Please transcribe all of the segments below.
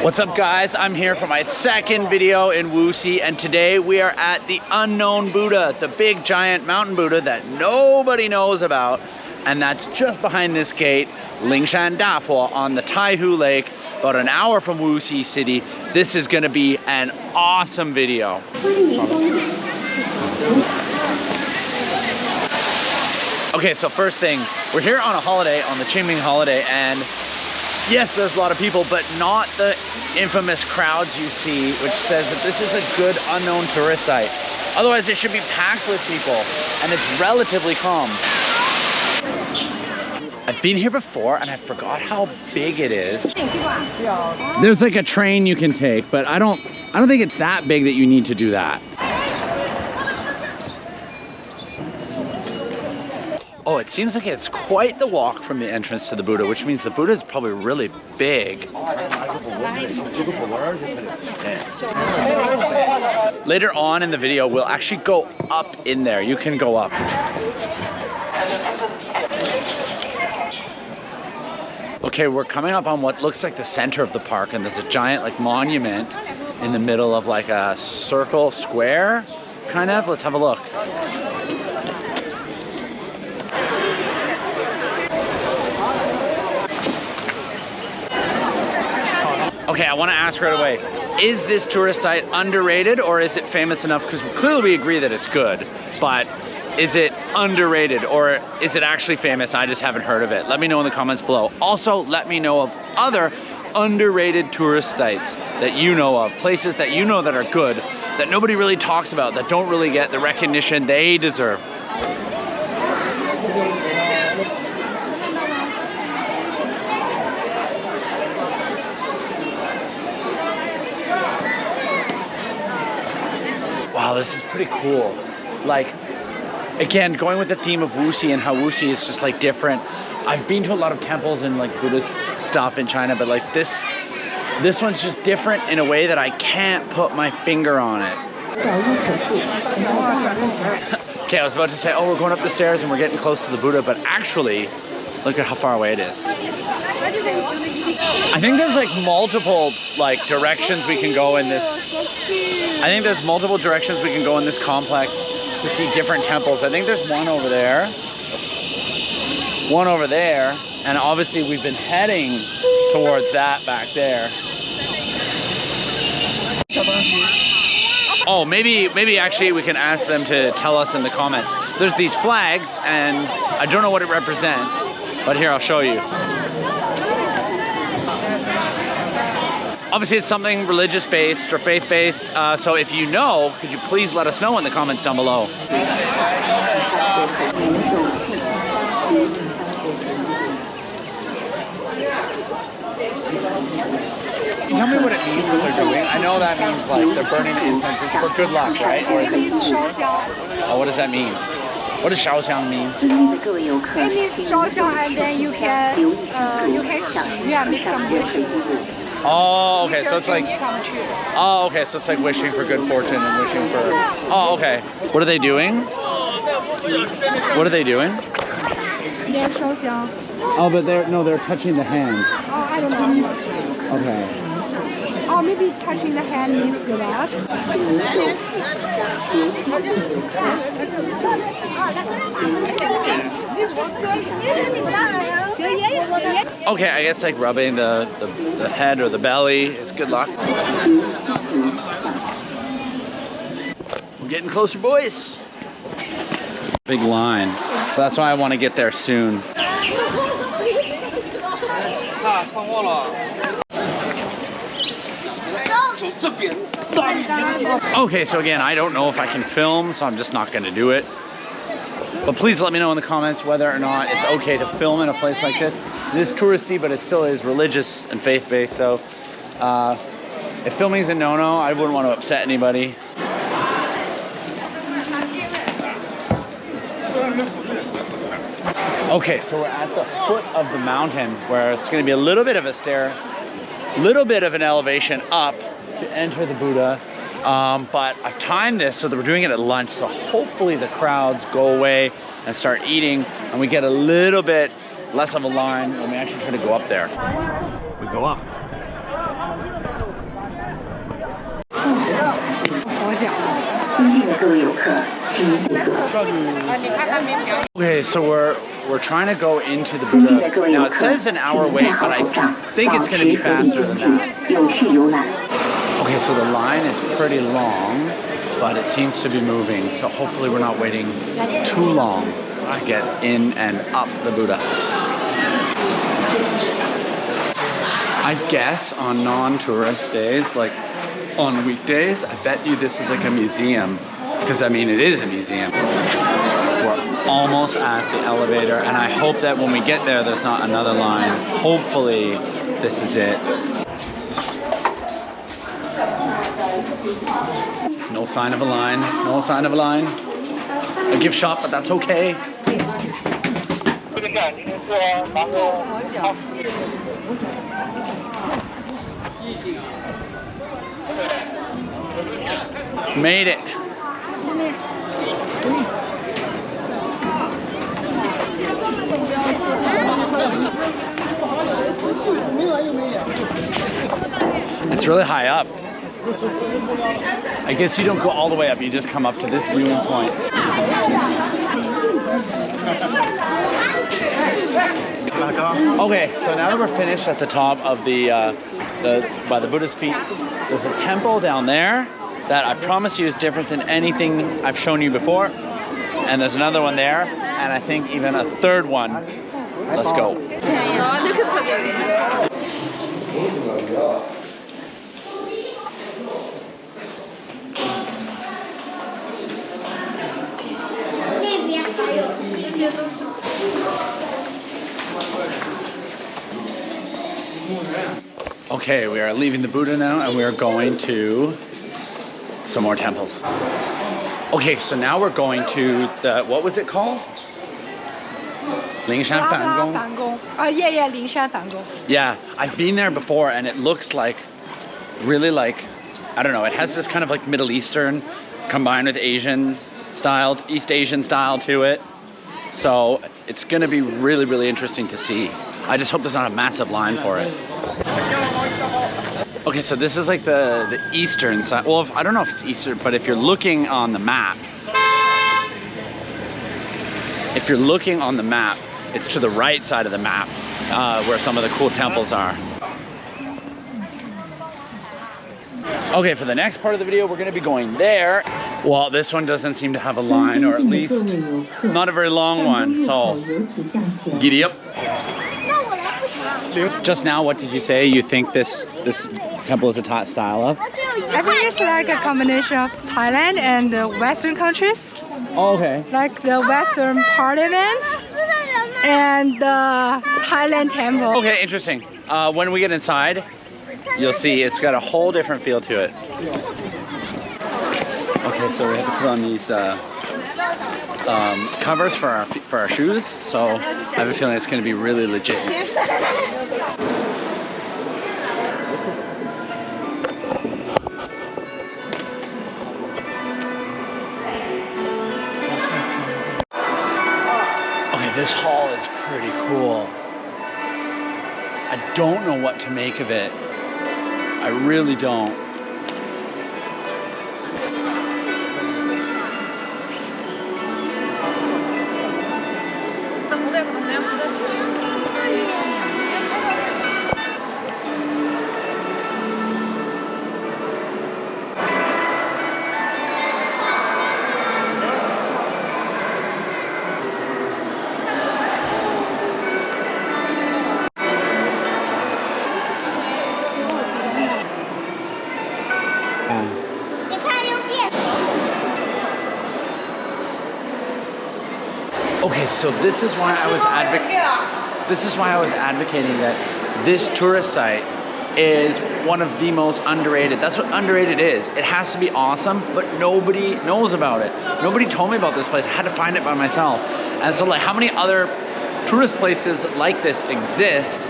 What's up guys, I'm here for my second video in Wuxi, and today we are at the unknown Buddha, the big giant mountain Buddha that nobody knows about, and that's just behind this gate, Lingshan Dafor on the Taihu Lake, about an hour from Wuxi City. This is gonna be an awesome video. Okay, so first thing, we're here on a holiday, on the Qingming holiday, and yes, there's a lot of people, but not the infamous crowds you see, which says that this is a good unknown tourist site. Otherwise, it should be packed with people, and it's relatively calm. I've been here before, and I forgot how big it is. There's like a train you can take, but I don't think it's that big that you need to do that. Oh, it seems like it's quite the walk from the entrance to the Buddha, which means the Buddha is probably really big. Later on in the video, we'll actually go up in there. You can go up. Okay, we're coming up on what looks like the center of the park, and there's a giant like monument in the middle of like a circle square, kind of. Let's have a look. Okay, I want to ask right away, is this tourist site underrated or is it famous enough? Because clearly we agree that it's good, but is it underrated or is it actually famous? I just haven't heard of it. Let me know in the comments below. Also, let me know of other underrated tourist sites that you know of, places that you know that are good, that nobody really talks about, that don't really get the recognition they deserve. Wow, this is pretty cool. Like, again, going with the theme of Wuxi and how Wuxi is just like different. I've been to a lot of temples and like Buddhist stuff in China, but like this one's just different in a way that I can't put my finger on it. Okay, I was about to say, oh, we're going up the stairs and we're getting close to the Buddha, but actually, look at how far away it is. I think there's like multiple like directions we can go in this. I think there's multiple directions we can go in this complex to see different temples. I think there's one over there, and obviously we've been heading towards that back there. Oh, maybe actually we can ask them to tell us in the comments. There's these flags, and I don't know what it represents, but here, I'll show you. Obviously, it's something religious-based or faith-based, so if you know, could you please let us know in the comments down below. Can you tell me what it means what they're doing? I know that means like they're burning incense. It's for good luck, right? Or is it... Oh, what does that mean? What does 烧香 mean? It means 烧香, and then you can make some wishes. Oh, okay, so it's like, oh, okay, so it's like wishing for good fortune and wishing for, oh, okay. What are they doing? What are they doing? They're 烧香. Oh, but they're touching the hand. Oh, I don't know. Okay. Oh, maybe touching the hand means good luck. Okay, I guess like rubbing the head or the belly is good luck. We're getting closer, boys. Big line, so that's why I want to get there soon. Okay, so again, I don't know if I can film, so I'm just not going to do it. But please let me know in the comments whether or not it's okay to film in a place like this. It is touristy, but it still is religious and faith-based, so if filming is a no-no, I wouldn't want to upset anybody. Okay, so we're at the foot of the mountain where it's going to be a little bit of a stair, little bit of an elevation up to enter the Buddha. But I've timed this so that we're doing it at lunch, so hopefully the crowds go away and start eating and we get a little bit less of a line when we actually try to go up there. We go up. Okay, so we're trying to go into the Buddha. Now it says an hour wait, but I think it's going to be faster than that. Okay, so the line is pretty long, but it seems to be moving. So hopefully we're not waiting too long to get in and up the Buddha. I guess on non-tourist days, like on weekdays, I bet you this is like a museum. Because I mean, it is a museum. We're almost at the elevator, and I hope that when we get there, there's not another line. Hopefully, this is it. No sign of a line, no sign of a line. A gift shop, but that's okay. Made it. It's really high up. I guess you don't go all the way up, you just come up to this viewing point. Okay, so now that we're finished at the top of by the Buddha's feet, there's a temple down there that I promise you is different than anything I've shown you before. And there's another one there, and I think even a third one. Let's go. Okay, we are leaving the Buddha now, and we are going to some more temples. Okay, so now we're going to the, what was it called? Lingshan Gong? Yeah, Lingshan Gong. Yeah, I've been there before, and it looks like, really like, I don't know, it has this kind of like Middle Eastern combined with Asian style, East Asian style to it. So it's gonna be really, really interesting to see. I just hope there's not a massive line for it. Okay, so this is like the eastern side. Well, I don't know if it's eastern, but if you're looking on the map, it's to the right side of the map where some of the cool temples are. Okay, for the next part of the video, we're gonna be going there. Well, this one doesn't seem to have a line, or at least not a very long one, so giddy up. Just now, what did you say you think this temple is a style of? I think it's like a combination of Thailand and the Western countries. Oh, okay. Like the Western Parliament and the Highland Temple. Okay, interesting. When we get inside, you'll see it's got a whole different feel to it. Okay, so we have to put on these covers for our shoes, so I have a feeling it's going to be really legit. Okay, this hall is pretty cool. I don't know what to make of it. I really don't. Okay, so this is why I was advocating that this tourist site is one of the most underrated. That's what underrated is. It has to be awesome, but nobody knows about it. Nobody told me about this place. I had to find it by myself. And so, like, how many other tourist places like this exist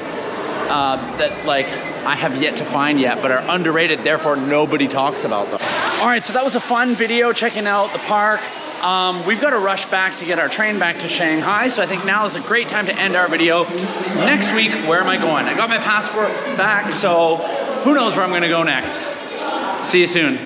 that, like, I have yet to find yet, but are underrated, therefore nobody talks about them. All right, so that was a fun video checking out the park. We've got to rush back to get our train back to Shanghai, so I think now is a great time to end our video. Next week, where am I going? I got my passport back, so who knows where I'm gonna go next. See you soon.